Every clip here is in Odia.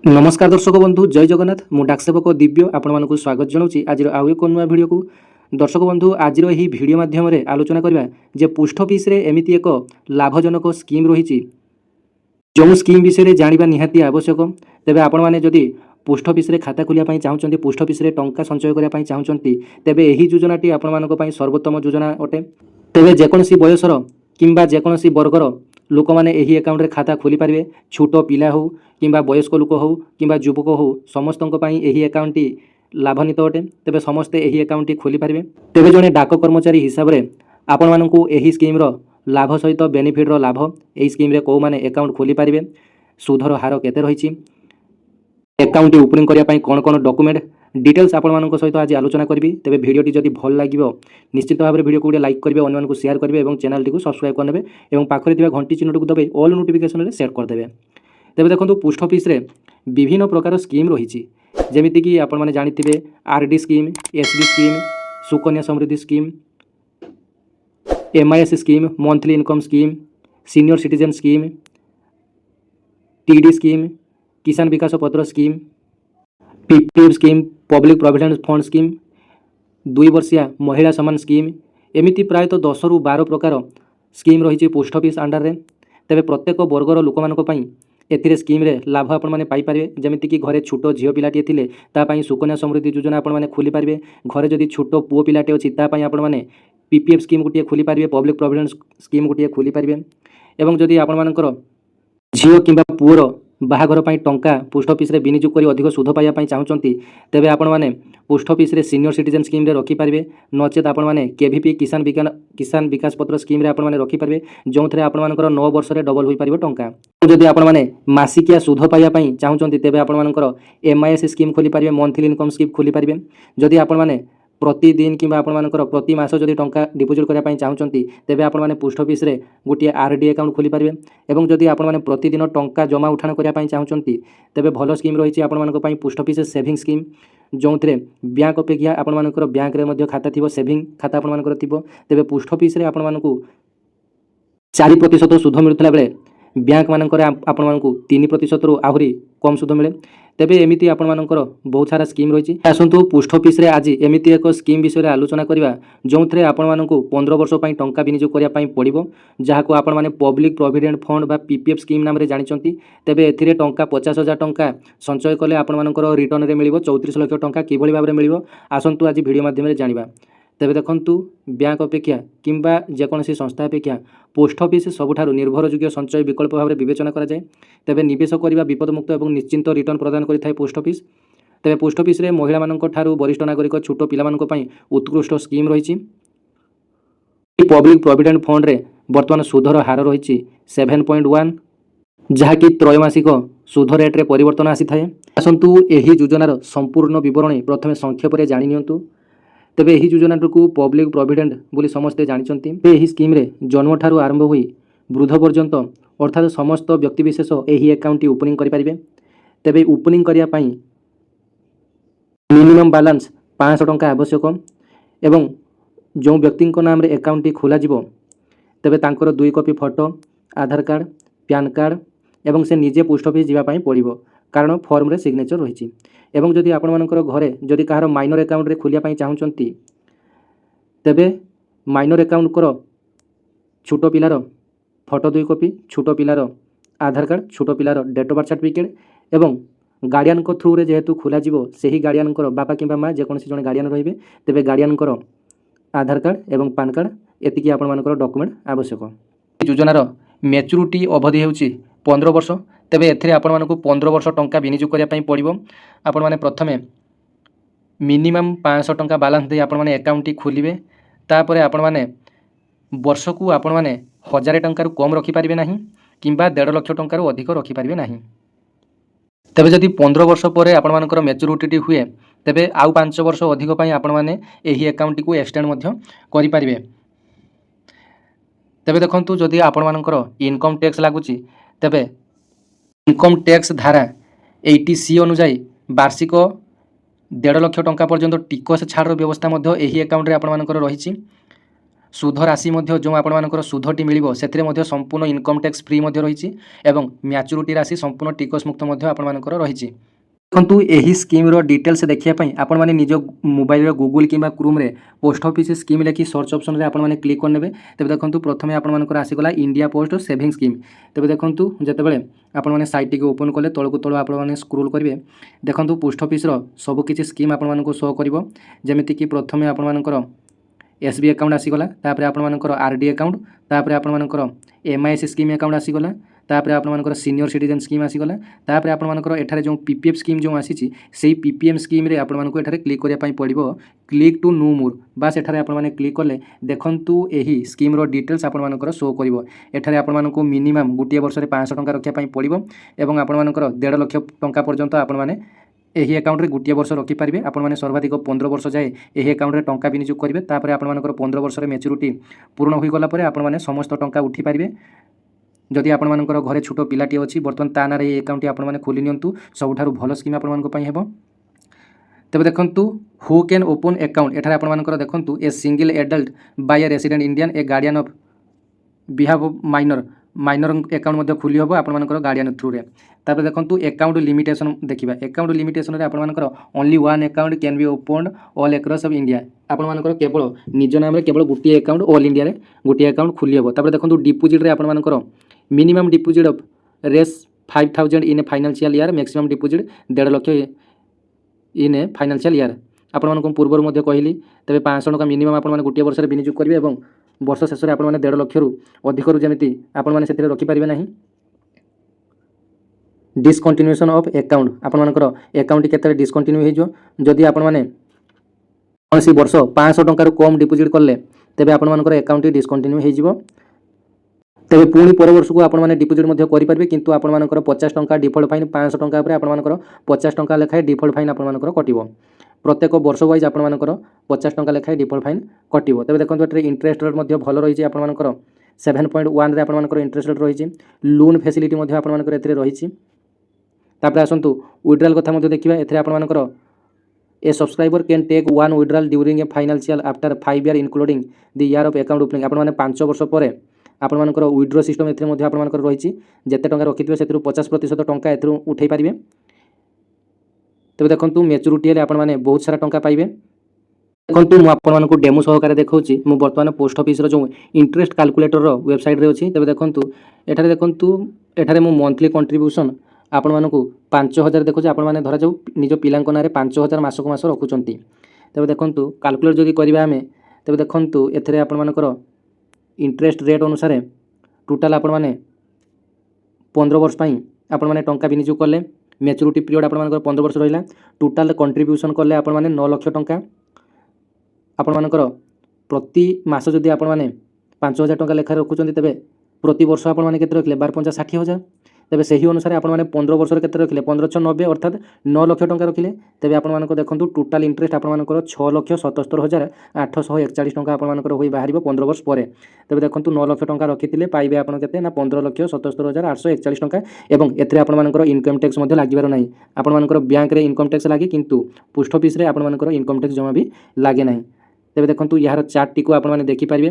नमस्कार दर्शक बंधु जय जगन्नाथ मु डाकसेवक दिव्य आपण स्वागत जनाऊँ आज आउ एक नुआ भिडियो को दर्शक बंधु आज यही भिडियो माध्यम आलोचना करवा जे पोस्ट ऑफिस रे एमिति एक लाभजनक स्कीम रही जो स्कीम विषय जाना निहाती आवश्यक तेबे आपण माने जदि पोस्ट ऑफिस रे खाता खोलिया चाहूँगी पोस्ट ऑफिस रे टंका संचय करने चाहूँगी तेबे एही योजनाटी आपण मानक सर्वोत्तम योजना अटे। तेबे जेकोसी बयसर किंबा जेकोसी वर्गर लोक मैंने यही अकाउंट रे खाता खोली पारे छोट पिला हो किंबा वयस्क लोक हो किंबा युवक हो समस्त यही अकाउंट टी लाभान्वित अटे। तेबे समस्ते यही अकाउंट टी खोली पारे। तेबे जड़े डाक कर्मचारी हिसाब से आपण मानकु एही स्कीम रो लाभ सहित बेनिफिट रो लाभ एही स्कीम रे को माने अकाउंट खोली पारे सुधर हार केते रहिछि अकाउंट ओपनिंग करिया पई कोन कोन डॉक्यूमेंट डिटेल्स आपण मानक सहित आज आलोचना करी। तेबे भिडियोटी जदि भल लागिवो निश्चित भाव में भिडियो को लाइक करेंगे अन्य मानक शेयर करेंगे और चैनल टी सब्सक्राइब करने और पाखरे थिबा घंटी चिन्ह को दबे ऑल नोटिफिकेशन रे सेट कर देबे। तेबे देखंतु पोस्ट ऑफिस रे विभिन्न प्रकार स्कीम रही जेमिति कि आपण माने जानिथिबे RD scheme, SB scheme, Sukanya Samriddhi scheme, MIS scheme, monthly income scheme, senior citizen scheme, TD scheme, Kisan Vikas Patra scheme, PPF scheme, public provident fund scheme, 2 वर्षिया महिला सम्मान स्कीम एमिति प्रायतः 10 रु 12 प्रकार स्कीम रही पोस्ट ऑफिस अंडर रे। तेबे प्रत्येक वर्गर लोक मानक पई एथिरे स्कीम रे लाभ आपण माने पाई पारे जेमिति कि घरे छोटो झियो पिलाटी थिले ता पई सुकन्या समृद्धि योजना आपण माने खोली पारे। घरे जदि छोटो पुओ पिलाटे अछि ता पई आपण माने पीपीएफ स्कीम गोटे खोली पारे, पब्लिक प्रोविडेंट स्कीम गोटे खोली पारे। एवं जदि आपण मानकर झियो किंबा पुओर बाहाघर पाई टंका पोस्ट ऑफिस रे विनियोग करी अधिक सुध पाइबा पाई चाहूचंती तेबे आपण माने पोस्ट ऑफिस रे सीनियर सिटीजन स्कीम रे रखी पारिबे नचेत आपण माने केवीपी किसान विकास पत्र स्कीम रे आपण माने रखी पारिबे जोंथरे आपण मानकर 9 वर्ष रे डबल होई पारिबो टंका। जदि आपण माने मासिकिया सुध पाइबा पाई चाहूचंती तेबे आपण मानकर एमआईएस स्कीम खोली पारिबे, मंथली इनकम स्कीम खोली पारिबे। जदि आपण माने प्रतिदिन कि प्रति मास जदि टंका डिपोजिट करने चाहूँगी तेबे आपण माने पोस्ट ऑफिस रे गोटे आरडी अकाउंट खोली पारिबे। एवं जदि आपण माने प्रतिदिन टंका जमा उठाण करने चाहूँगी तेबे भल स्कीम रही आपण मानक पई पोस्ट ऑफिस सेविंग स्कीम जो बैंक अपेक्षा आपण मानकर बैंक रे मध्य खाता थिबो सेविंग खाता आपण मानकर थिबो। तेबे पोस्ट ऑफिस रे आपण मानकु 4% सुध मिलुतला बेले बैंक मानकर आपण मानकु 3% रु आहुरी कम सुध मिले। तेबे एमिति आपण मानकर बहुत सारा स्कीम रही। आसंतु पोस्ट ऑफिस रे आज एमिति एक स्कीम विषय रे आलोचना करबा जोंथरे आपण मानकु 15 वर्ष पई टंका विनियोग करिया पई पड़िबो जहाको आपण माने पब्लिक प्रोविडेंट फंड बा पीपीएफ स्कीम नाम रे जानिचंती। तेबे एथिरे टंका 50,000 टंका संचय कले आपण मानकर रिटर्न रे मिलिबो 34 लाख टंका किभली भाबरे मिलिबो आसंतु आज वीडियो माध्यम रे जानिबा। तेबे देखंतु बैंक अपेक्षा किंबा जेकोसी संस्था अपेक्षा पोस्ट ऑफिस सबुठारु निर्भरयोग्य संचय विकल्प भाव में विवेचना करा जाए। तेबे निवेश करबा विपदमुक्त और निश्चिंत रिटर्न प्रदान करिथाय पोस्ट ऑफिस। तेबे पोस्ट ऑफिस रे महिला मानक ठारू वरिष्ठ नागरिक छोट पिला मानक पई उत्कृष्ट स्कीम रही। पब्लिक प्रोविडेंट फंड रे वर्तमान सुधर हार रही 7.1 जहाँकि त्रैमासिक सुध रेट रे परिवर्तन आसी थाए। आसंतु एही योजनार संपूर्ण विवरणी प्रथमे संक्षेप रे जानि नियंतु। तेबे एही योजना को पब्लिक प्रोविडेंट बोली समस्ते जानिचंती। एही स्कीम रे जन्म ठारू आरंभ होई वृद्ध पर्यंत अर्थात समस्त व्यक्तिविशेष एही अकाउंट ओपनिंग करि पारिबे। तेबे ओपनिंग करिया पई मिनिमम बैलेंस 500 टंका आवश्यक एवं जो व्यक्ति नाम रे अकाउंट खोला जिवो तेबे तांकर 2 कॉपी फोटो, आधार कार्ड, पैन कार्ड एवं से निजे पोस्ट ऑफिस जीवा पई पड़िबो कारण फॉर्म रे सिग्नेचर रही। एवं जदि आपण मानकर घरे जदि कहार माइनर अकाउंट रे खोलिया पई चाहूचंती तेबे माइनर अकाउंट कर छोट पिलार फोटो 2 कॉपी, छोट पिलार आधार कार्ड, छोट पिलार डेट ऑफ बर्थ सर्टिफिकेट एवं गार्डियन को थ्रू रे जेहेतु खोला जिवो सेही गार्डियन कर बापा किंबा माँ जेकोसी जने गार्डियन रहिबे तेबे गार्डियन कर आधार कार्ड एवं पैन कार्ड एतिकी आपण मानकर डॉक्यूमेंट आवश्यक। योजनार मैच्योरिटी अवधि हेउची 15 वर्ष। तेबे एथिरे आपण मानकु 15 वर्ष टंका विनियोग करिया पई पड़िबो। आपण माने प्रथमे मिनिमम 500 टंका बैलेंस दे आपण माने अकाउंट खोलिबे। तापरे आपण माने वर्ष को आपण माने 1000 टंका रु कम रखि पारिबे नाही किंबा 1.5 लाख टंका रु अधिक रखि पारिबे नाही। तेबे जदि 15 वर्ष परे आपण मानकर मैच्योरिटी हुए तेबे आउ 5 वर्ष अधिक पई आपण माने एही अकाउंट को एक्सटेंड मध्य करि पारिबे। तेबे देखंतु जदि आपण मानकर इनकम टैक्स लागुची तेबे इनकम टैक्स धारा 80C अनुसार वार्षिक 1.5 लाख टंका पर्यंत टिकस छाड़ व्यवस्था मध्य एही अकाउंट रे आपण मानकर रहिछि। ସୁଧ ରାଶି ମଧ୍ୟ ଯେଉଁ ଆପଣମାନଙ୍କର ସୁଧଟି ମିଳିବ ସେଥିରେ ମଧ୍ୟ ସମ୍ପୂର୍ଣ୍ଣ ଇନକମ୍ ଟ୍ୟାକ୍ସ ଫ୍ରି ମଧ୍ୟ ରହିଛି ଏବଂ ମ୍ୟାଚୁରିଟି ରାଶି ସମ୍ପୂର୍ଣ୍ଣ ଟିକସ ମୁକ୍ତ ମଧ୍ୟ ଆପଣମାନଙ୍କର ରହିଛି। ଦେଖନ୍ତୁ ଏହି ସ୍କିମ୍ର ଡିଟେଲ୍ସ ଦେଖିବା ପାଇଁ ଆପଣମାନେ ନିଜ ମୋବାଇଲର ଗୁଗୁଲ୍ କିମ୍ବା କ୍ରୋମ୍ରେ ପୋଷ୍ଟ ଅଫିସ୍ ସ୍କିମ୍ ଲେଖି ସର୍ଚ୍ଚ ଅପସନ୍ରେ ଆପଣମାନେ କ୍ଲିକ୍ କରିନେବେ। ତେବେ ଦେଖନ୍ତୁ ପ୍ରଥମେ ଆପଣମାନଙ୍କର ଆସିଗଲା ଇଣ୍ଡିଆ ପୋଷ୍ଟ ସେଭିଂ ସ୍କିମ୍। ତେବେ ଦେଖନ୍ତୁ ଯେତେବେଳେ ଆପଣମାନେ ସାଇଟ୍ଟିକୁ ଓପନ୍ କଲେ ତଳକୁ ତଳ ଆପଣମାନେ ସ୍କ୍ରୋଲ୍ କରିବେ, ଦେଖନ୍ତୁ ପୋଷ୍ଟ ଅଫିସ୍ର ସବୁକିଛି ସ୍କିମ୍ ଆପଣମାନଙ୍କୁ ଶୋ କରିବ। ଯେମିତିକି ପ୍ରଥମେ ଆପଣମାନଙ୍କର SB ଆକାଉଣ୍ଟ ଆସିଗଲା, ତାପରେ ଆପଣମାନଙ୍କର RD ଆକାଉଣ୍ଟ, ତାପରେ ଆପଣମାନଙ୍କର MIS ସ୍କିମ୍ ଆକାଉଣ୍ଟ ଆସିଗଲା, ତାପରେ ଆପଣମାନଙ୍କର ସିନିୟର ସିଟିଜେନ୍ ସ୍କିମ୍ ଆସିଗଲା, ତାପରେ ଆପଣମାନଙ୍କର ଏଠାରେ ଯେଉଁ PPF ସ୍କିମ୍ ଯେଉଁ ଆସିଛି ସେଇ PPM ସ୍କିମ୍ରେ ଆପଣମାନଙ୍କୁ ଏଠାରେ କ୍ଲିକ୍ କରିବା ପାଇଁ ପଡ଼ିବ କ୍ଲିକ୍ ଟୁ नो मोर। ବାସ୍ ଏଠାରେ ଆପଣମାନେ କ୍ଲିକ୍ କଲେ ଦେଖନ୍ତୁ ଏହି ସ୍କିମ୍ର ଡିଟେଲ୍ସ ଆପଣମାନଙ୍କର ଶୋ କରିବ। ଏଠାରେ ଆପଣମାନଙ୍କୁ ମିନିମମ୍ ଗୋଟିଏ ବର୍ଷରେ 500 ଟଙ୍କା ରଖିବା ପାଇଁ ପଡ଼ିବ ଏବଂ ଆପଣମାନଙ୍କର 1.5 ଲକ୍ଷ ଟଙ୍କା ପର୍ଯ୍ୟନ୍ତ ଆପଣମାନେ ଏହି ଆକାଉଣ୍ଟରେ ଗୋଟିଏ ବର୍ଷ ରଖିପାରିବେ। ଆପଣମାନେ ସର୍ବାଧିକ 15 ବର୍ଷ ଯାଏ ଏହି ଆକାଉଣ୍ଟରେ ଟଙ୍କା ବିନିଯୋଗ କରିବେ। ତାପରେ ଆପଣମାନଙ୍କର 15 ବର୍ଷରେ ମ୍ୟାଚୁରିଟି ପୂରଣ ହୋଇଗଲା ପରେ ଆପଣମାନେ ସମସ୍ତ ଟଙ୍କା ଉଠିପାରିବେ। ଯଦି ଆପଣମାନଙ୍କର ଘରେ ଛୋଟ ପିଲାଟିଏ ଅଛି ବର୍ତ୍ତମାନ ତା ନାଁରେ ଏହି ଆକାଉଣ୍ଟଟି ଆପଣମାନେ ଖୋଲି ନିଅନ୍ତୁ, ସବୁଠାରୁ ଭଲ ସ୍କିମ୍ ଆପଣମାନଙ୍କ ପାଇଁ ହେବ। ତେବେ ଦେଖନ୍ତୁ ହୁ କ୍ୟାନ୍ ଓପନ୍ ଆକାଉଣ୍ଟ, ଏଠାରେ ଆପଣମାନଙ୍କର ଦେଖନ୍ତୁ a single adult by a resident Indian a guardian of behalf of minor account ମଧ୍ୟ ଖୋଲି ହେବ ଆପଣମାନଙ୍କର ଗାର୍ଡ଼ିଆନ୍ ଥ୍ରୁରେ। ତାପରେ ଦେଖନ୍ତୁ ଆକାଉଣ୍ଟ ଲିମିଟେସନ୍ ଦେଖିବା। ଆକାଉଣ୍ଟ ଲିମିଟେସନରେ ଆପଣମାନଙ୍କର only one account can be opened all across of India. ଆପଣମାନଙ୍କର କେବଳ ନିଜ ନାମରେ କେବଳ ଗୋଟିଏ ଆକାଉଣ୍ଟ ଅଲ୍ ଇଣ୍ଡିଆରେ ଗୋଟିଏ ଆକାଉଣ୍ଟ ଖୋଲି ହେବ। ତାପରେ ଦେଖନ୍ତୁ ଡିପୋଜିଟ୍ରେ ଆପଣମାନଙ୍କର minimum deposit of race 5000 in a financial year, maximum deposit 1.5 lakh in a financial year. ଆପଣମାନଙ୍କୁ ପୂର୍ବରୁ ମଧ୍ୟ କହିଲି। ତେବେ 500 ଟଙ୍କା ମିନିମମ୍ ଆପଣମାନେ ଗୋଟିଏ ବର୍ଷରେ ବିନିଯୋଗ କରିବେ ଏବଂ ବର୍ଷ ଶେଷରେ ଆପଣମାନେ 1.5 ଲକ୍ଷରୁ ଅଧିକରୁ ଯେମିତି ଆପଣମାନେ ସେଥିରେ ରଖିପାରିବେ ନାହିଁ। ଡିସକଣ୍ଟିନ୍ୟୁଏସନ୍ ଅଫ୍ ଆକାଉଣ୍ଟ, ଆପଣମାନଙ୍କର ଆକାଉଣ୍ଟଟି କେତେବେଳେ ଡିସକଣ୍ଟିନ୍ୟୁ ହୋଇଯିବ ଯଦି ଆପଣମାନେ କୌଣସି ବର୍ଷ 500 ଟଙ୍କାରୁ କମ୍ ଡିପୋଜିଟ୍ କଲେ ତେବେ ଆପଣମାନଙ୍କର ଆକାଉଣ୍ଟଟି ଡିସକଣ୍ଟିନ୍ୟୁ ହୋଇଯିବ। ତେବେ ପୁଣି ପର ବର୍ଷକୁ ଆପଣମାନେ ଡିପୋଜିଟ୍ ମଧ୍ୟ କରିପାରିବେ, କିନ୍ତୁ ଆପଣମାନଙ୍କର 50 ଟଙ୍କା ଡିଫଲ୍ଟ ଫାଇନ୍, 500 ଟଙ୍କା ଉପରେ ଆପଣମାନଙ୍କର 50 ଟଙ୍କା ଲେଖାଏଁ ଡିଫଲ୍ଟ ଫାଇନ୍ ଆପଣମାନଙ୍କର କଟିବ। ପ୍ରତ୍ୟେକ ବର୍ଷ ୱାଇଜ୍ ଆପଣମାନଙ୍କର 50 ଟଙ୍କା ଲେଖାଏଁ ଡିଫଲ୍ଟ ଫାଇନ୍ କଟିବ। ତେବେ ଦେଖନ୍ତୁ ଏଠାରେ ଇଣ୍ଟରେଷ୍ଟ ରେଟ୍ ମଧ୍ୟ ଭଲ ରହିଛି ଆପଣମାନଙ୍କର 7.1ରେ ଆପଣମାନଙ୍କର ଇଣ୍ଟରେଷ୍ଟ ରେଟ୍ ରହିଛି। ଲୋନ୍ ଫ୍ୟାସିଲିଟି ମଧ୍ୟ ଆପଣମାନଙ୍କର ଏଥିରେ ରହିଛି। ତାପରେ ଆସନ୍ତୁ ୱିଡ୍ରାଲ୍ କଥା ମଧ୍ୟ ଦେଖିବା। ଏଥିରେ ଆପଣମାନଙ୍କର a subscriber can take one withdrawal during a financial after 5 year including the year of account opening. ଆପଣମାନେ 5 ବର୍ଷ ପରେ ଆପଣମାନଙ୍କର ୱିଡ୍ର ସିଷ୍ଟମ୍ ଏଥିରେ ମଧ୍ୟ ଆପଣମାନଙ୍କର ରହିଛି। ଯେତେ ଟଙ୍କା ରଖିଥିବେ ସେଥିରୁ 50% ଟଙ୍କା ଏଥିରୁ ଉଠାଇ ପାରିବେ। ତେବେ ଦେଖନ୍ତୁ ମ୍ୟାଚୁରିଟି ହେଲେ ଆପଣମାନେ ବହୁତ ସାରା ଟଙ୍କା ପାଇବେ। ଦେଖନ୍ତୁ ମୁଁ ଆପଣମାନଙ୍କୁ ଡେମୋ ସହକାରେ ଦେଖାଉଛି। ମୁଁ ବର୍ତ୍ତମାନ ପୋଷ୍ଟ ଅଫିସ୍ର ଯେଉଁ ଇଣ୍ଟରେଷ୍ଟ କାଲକୁଲେଟରର ୱେବସାଇଟ୍ରେ ଅଛି। ତେବେ ଦେଖନ୍ତୁ ଏଠାରେ ମୁଁ ମନ୍ଥଲି କଣ୍ଟ୍ରିବ୍ୟୁସନ୍ ଆପଣମାନଙ୍କୁ 5000 ଦେଖୁଛି। ଆପଣମାନେ ଧରାଯାଉ ନିଜ ପିଲାଙ୍କ ନାଁରେ 5000 ମାସକୁ ମାସ ରଖୁଛନ୍ତି। ତେବେ ଦେଖନ୍ତୁ କାଲକୁଲେଟ୍ ଯଦି କରିବା ଆମେ, ତେବେ ଦେଖନ୍ତୁ ଏଥିରେ ଆପଣମାନଙ୍କର ଇଣ୍ଟରେଷ୍ଟ ରେଟ୍ ଅନୁସାରେ ଟୋଟାଲ୍ ଆପଣମାନେ 15 ବର୍ଷ ପାଇଁ ଆପଣମାନେ ଟଙ୍କା ବିନିଯୋଗ କଲେ, ମ୍ୟାଚୁରିଟି ପିରିୟଡ଼ ଆପଣମାନଙ୍କର 15 ବର୍ଷ ରହିଲା, ଟୋଟାଲ୍ କଣ୍ଟ୍ରିବ୍ୟୁସନ୍ କଲେ ଆପଣମାନେ 9 ଲକ୍ଷ ଟଙ୍କା। ଆପଣମାନଙ୍କର ପ୍ରତି ମାସ ଯଦି ଆପଣମାନେ 5000 ଟଙ୍କା ଲେଖାରେ ରଖୁଛନ୍ତି ତେବେ ପ୍ରତି ବର୍ଷ ଆପଣମାନେ କେତେ ରଖିଲେ 12×5 = 60,000। ତେବେ ସେହି ଅନୁସାରେ ଆପଣମାନେ 15 ବର୍ଷରେ କେତେ ରଖିଲେ 15×6 = 90 ଅର୍ଥାତ୍ 9 ଲକ୍ଷ ଟଙ୍କା ରଖିଲେ। ତେବେ ଆପଣମାନଙ୍କ ଦେଖନ୍ତୁ ଟୋଟାଲ୍ ଇଣ୍ଟରେଷ୍ଟ ଆପଣମାନଙ୍କର 6,77,841 ଟଙ୍କା ଆପଣମାନଙ୍କର ହୋଇ ବାହାରିବ 15 ବର୍ଷ ପରେ। ତେବେ ଦେଖନ୍ତୁ 9 ଲକ୍ଷ ଟଙ୍କା ରଖିଥିଲେ ପାଇବେ ଆପଣ କେତେ ନା 15,77,841 ଟଙ୍କା ଏବଂ ଏଥିରେ ଆପଣମାନଙ୍କର ଇନକମ୍ ଟ୍ୟାକ୍ସ ମଧ୍ୟ ଲାଗିବାର ନାହିଁ। ଆପଣମାନଙ୍କର ବ୍ୟାଙ୍କରେ ଇନକମ୍ ଟ୍ୟାକ୍ସ ଲାଗେ କିନ୍ତୁ ପୋଷ୍ଟ ଅଫିସ୍ରେ ଆପଣମାନଙ୍କର ଇନକମ୍ ଟ୍ୟାକ୍ସ ଜମା ବି ଲାଗେ ନାହିଁ। ତେବେ ଦେଖନ୍ତୁ ଏହାର ଚାର୍ଟଟିକୁ ଆପଣମାନେ ଦେଖିପାରିବେ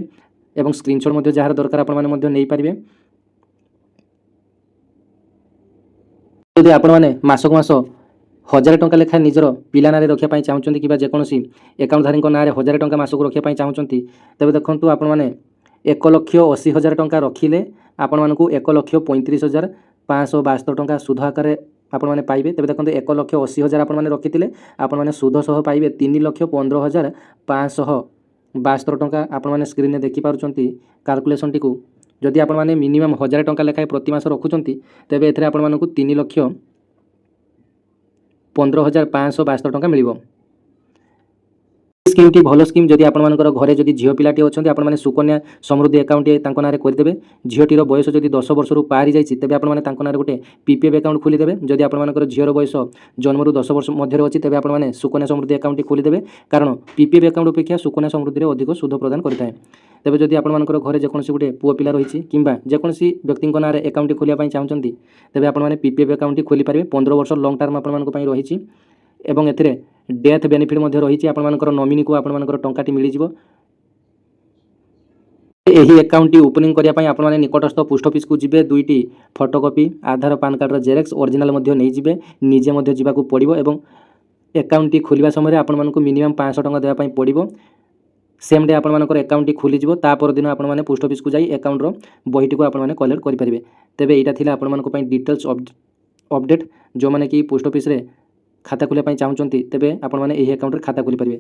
ଏବଂ ସ୍କ୍ରିନଶଟ୍ ମଧ୍ୟ ଯାହାର ଦରକାର ଆପଣମାନେ ମଧ୍ୟ ନେଇପାରିବେ। ଯଦି ଆପଣମାନେ ମାସକୁ ମାସ 1000 ଟଙ୍କା ଲେଖାଏଁ ନିଜର ପିଲା ନାଁରେ ରଖିବା ପାଇଁ ଚାହୁଁଛନ୍ତି କିମ୍ବା ଯେକୌଣସି ଆକାଉଣ୍ଟଧାରୀଙ୍କ ନାଁରେ 1000 ଟଙ୍କା ମାସକୁ ରଖିବା ପାଇଁ ଚାହୁଁଛନ୍ତି, ତେବେ ଦେଖନ୍ତୁ ଆପଣମାନେ 1,80,000 ଟଙ୍କା ରଖିଲେ ଆପଣମାନଙ୍କୁ 1,35,572 ଟଙ୍କା ସୁଧ ଆକାରରେ ଆପଣମାନେ ପାଇବେ। ତେବେ ଦେଖନ୍ତୁ 1,80,000 ଆପଣମାନେ ରଖିଥିଲେ ଆପଣମାନେ ସୁଧ ସହ ପାଇବେ 3,15,572 ଟଙ୍କା। ଆପଣମାନେ ସ୍କ୍ରିନ୍ରେ ଦେଖିପାରୁଛନ୍ତି କାଲକୁଲେସନ୍ଟିକୁ। ଯଦି ଆପଣମାନେ ମିନିମମ୍ 1000 ଟଙ୍କା ଲେଖାଏଁ ପ୍ରତି ମାସ ରଖୁଛନ୍ତି ତେବେ ଏଥିରେ ଆପଣମାନଙ୍କୁ 3,15,572 ଟଙ୍କା ମିଳିବ। ସ୍କିମ୍ଟି ଭଲ ସ୍କିମ୍। ଯଦି ଆପଣମାନଙ୍କର ଘରେ ଯଦି ଝିଅ ପିଲାଟି ଅଛନ୍ତି ଆପଣମାନେ ସୁକନ୍ୟା ସମୃଦ୍ଧି ଆକାଉଣ୍ଟଟିଏ ତାଙ୍କ ନାଁରେ କରିଦେବେ। ଝିଅଟିର ବୟସ ଯଦି 10 ବର୍ଷରୁ ପାରି ଯାଇଛି ତେବେ ଆପଣମାନେ ତାଙ୍କ ନାଁରେ ଗୋଟେ PPF ଆକାଉଣ୍ଟ ଖୋଲିଦେବେ। ଯଦି ଆପଣମାନଙ୍କର ଝିଅର ବୟସ ଜନ୍ମରୁ 10 ବର୍ଷ ମଧ୍ୟରେ ଅଛି ତେବେ ଆପଣମାନେ ସୁକନ୍ୟା ସମୃଦ୍ଧି ଆକାଉଣ୍ଟଟି ଖୋଲିଦେବେ, କାରଣ PPF ଆକାଉଣ୍ଟ ଅପେକ୍ଷା ସୁକନ୍ୟା ସମୃଦ୍ଧିରେ ଅଧିକ ସୁଧ ପ୍ରଦାନ କରିଥାଏ। ତେବେ ଯଦି ଆପଣମାନଙ୍କର ଘରେ ଯେକୌଣସି ଗୋଟେ ପୁଅ ପିଲା ରହିଛି କିମ୍ବା ଯେକୌଣସି ବ୍ୟକ୍ତିଙ୍କ ନାଁରେ ଆକାଉଣ୍ଟଟି ଖୋଲିବା ପାଇଁ ଚାହୁଁଛନ୍ତି ତେବେ ଆପଣମାନେ PPF ଆକାଉଣ୍ଟଟି ଖୋଲିପାରିବେ। 15 ବର୍ଷ ଲଙ୍ଗ୍ ଟର୍ମ ଆପଣମାନଙ୍କ ପାଇଁ ରହିଛି ଏବଂ ଏଥିରେ ଡେଥ୍ ବେନିଫିଟ୍ ମଧ୍ୟ ରହିଛି। ଆପଣମାନଙ୍କର ନୋମିନିକୁ ଆପଣମାନଙ୍କର ଟଙ୍କାଟି ମିଳିଯିବ। ଏହି ଆକାଉଣ୍ଟଟି ଓପନିଂ କରିବା ପାଇଁ ଆପଣମାନେ ନିକଟସ୍ଥ ପୋଷ୍ଟ ଅଫିସକୁ ଯିବେ। 2ଟି ଫଟୋକପି ଆଧାର ପାନ କାର୍ଡ଼ର ଜେରକ୍ସ ଅରିଜିନାଲ ମଧ୍ୟ ନେଇଯିବେ। ନିଜେ ମଧ୍ୟ ଯିବାକୁ ପଡ଼ିବ ଏବଂ ଆକାଉଣ୍ଟଟି ଖୋଲିବା ସମୟରେ ଆପଣମାନଙ୍କୁ ମିନିମମ୍ 500 ଟଙ୍କା ଦେବା ପାଇଁ ପଡ଼ିବ। ସେମ୍ ଡେ ଆପଣମାନଙ୍କର ଆକାଉଣ୍ଟଟି ଖୋଲିଯିବ। ତା ପରଦିନ ଆପଣମାନେ ପୋଷ୍ଟ ଅଫିସକୁ ଯାଇ ଆକାଉଣ୍ଟର ବହିଟିକୁ ଆପଣମାନେ କଲେକ୍ଟ କରିପାରିବେ। ତେବେ ଏଇଟା ଥିଲା ଆପଣମାନଙ୍କ ପାଇଁ ଡିଟେଲ୍ସ ଅପଡେଟ୍। ଯେଉଁମାନେ କି ପୋଷ୍ଟ ଅଫିସରେ ଖାତା ଖୋଲିବା ପାଇଁ ଚାହୁଁଛନ୍ତି ତେବେ ଆପଣମାନେ ଏହି ଆକାଉଣ୍ଟରେ ଖାତା ଖୋଲିପାରିବେ।